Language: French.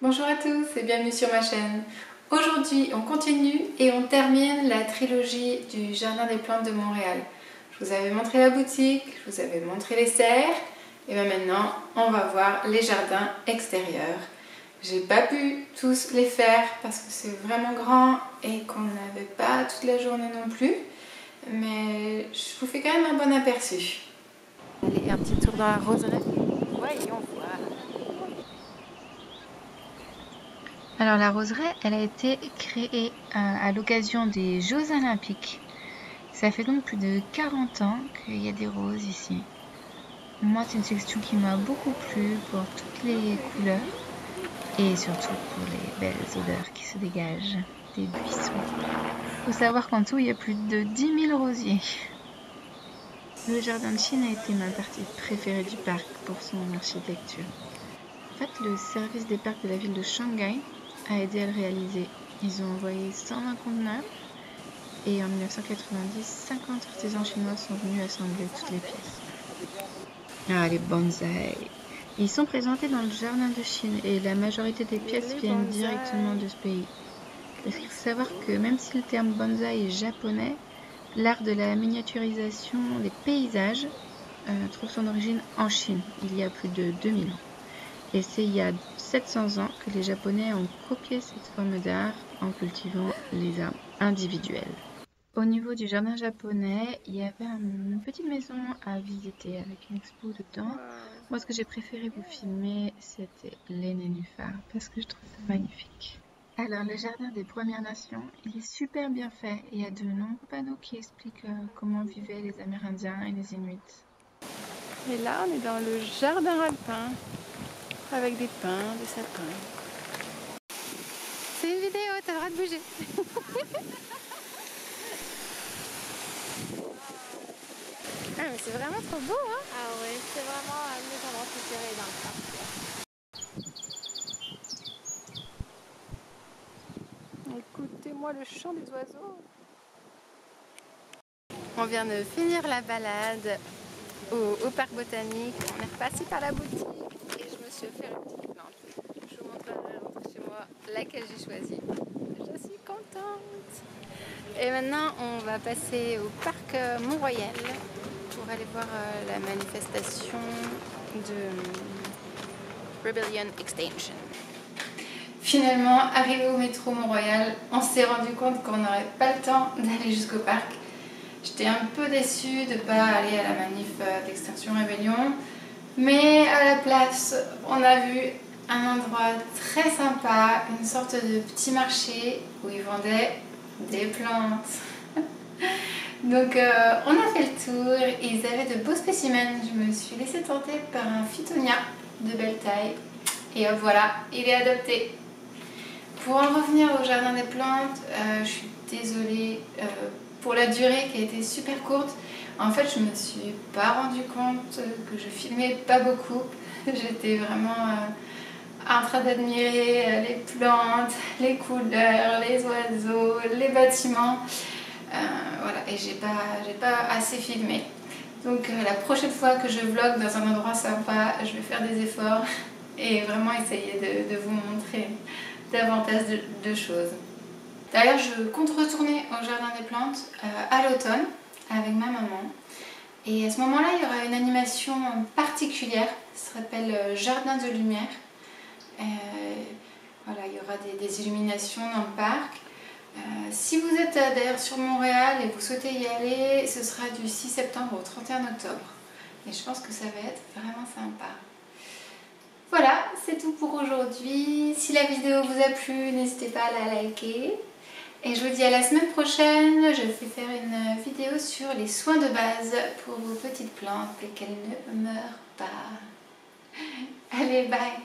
Bonjour à tous et bienvenue sur ma chaîne. Aujourd'hui on continue et on termine la trilogie du Jardin des plantes de Montréal. Je vous avais montré la boutique, je vous avais montré les serres et bien maintenant on va voir les jardins extérieurs. J'ai pas pu tous les faire parce que c'est vraiment grand et qu'on n'avait pas toute la journée non plus, mais je vous fais quand même un bon aperçu. Allez, un petit tour dans la roseraie. Voyons voir. Alors la roseraie, elle a été créée à l'occasion des Jeux Olympiques. Ça fait donc plus de 40 ans qu'il y a des roses ici. Moi, c'est une section qui m'a beaucoup plu pour toutes les couleurs et surtout pour les belles odeurs qui se dégagent des buissons. Il faut savoir qu'en tout, il y a plus de 10 000 rosiers. Le jardin de Chine a été ma partie préférée du parc pour son architecture. En fait, le service des parcs de la ville de Shanghai a aidé à le réaliser. Ils ont envoyé 120 conteneurs et en 1990, 50 artisans chinois sont venus assembler toutes les pièces. Ah, les bonsaïs! Ils sont présentés dans le jardin de Chine et la majorité des pièces viennent directement de ce pays. Parce qu'il faut savoir que même si le terme bonsaï est japonais, l'art de la miniaturisation des paysages trouve son origine en Chine, il y a plus de 2000 ans. Et c'est il y a 700 ans que les Japonais ont copié cette forme d'art en cultivant les arbres individuels. Au niveau du jardin japonais, il y avait une petite maison à visiter avec une expo dedans. Moi, ce que j'ai préféré vous filmer, c'était les nénuphars parce que je trouve ça magnifique. Alors, le jardin des Premières Nations, il est super bien fait. Il y a de nombreux panneaux qui expliquent comment vivaient les Amérindiens et les Inuits. Et là, on est dans le jardin alpin avec des pins, des sapins. C'est une vidéo, t'as le droit de bouger. Ah, mais c'est vraiment trop beau, hein? Ah ouais, c'est vraiment un de mes endroits préférés dans le parc. Écoutez-moi le chant des oiseaux. On vient de finir la balade au parc botanique. On est repassé par la boutique et je me suis offert une petite plante. Je vous montrerai rentrer chez moi laquelle j'ai choisie. Je suis contente. Et maintenant, on va passer au parc Mont-Royal pour aller voir la manifestation de Rebellion Extinction. Finalement, arrivé au métro Mont-Royal, on s'est rendu compte qu'on n'aurait pas le temps d'aller jusqu'au parc. J'étais un peu déçue de ne pas aller à la manif d'Extinction Rebellion, mais à la place, on a vu un endroit très sympa, une sorte de petit marché où ils vendaient des plantes. Donc on a fait le tour, ils avaient de beaux spécimens. Je me suis laissée tenter par un phytonia de belle taille et hop voilà, il est adopté. Pour en revenir au jardin des plantes, je suis désolée pour la durée qui a été super courte. En fait, je me suis pas rendu compte que je filmais pas beaucoup. J'étais vraiment en train d'admirer les plantes, les couleurs, les oiseaux, les bâtiments. Voilà, et j'ai pas assez filmé. Donc la prochaine fois que je vlog dans un endroit sympa, je vais faire des efforts et vraiment essayer de vous montrer davantage de choses. D'ailleurs, je compte retourner au jardin des plantes à l'automne avec ma maman. Et à ce moment-là, il y aura une animation particulière, ça s'appelle Jardin de lumière. Voilà, il y aura des illuminations dans le parc. Si vous êtes d'ailleurs sur Montréal et vous souhaitez y aller, ce sera du 6 septembre au 31 octobre. Et je pense que ça va être vraiment sympa. Voilà, c'est tout pour aujourd'hui. Si la vidéo vous a plu, n'hésitez pas à la liker. Et je vous dis à la semaine prochaine. Je vais faire une vidéo sur les soins de base pour vos petites plantes et qu'elles ne meurent pas. Allez, bye!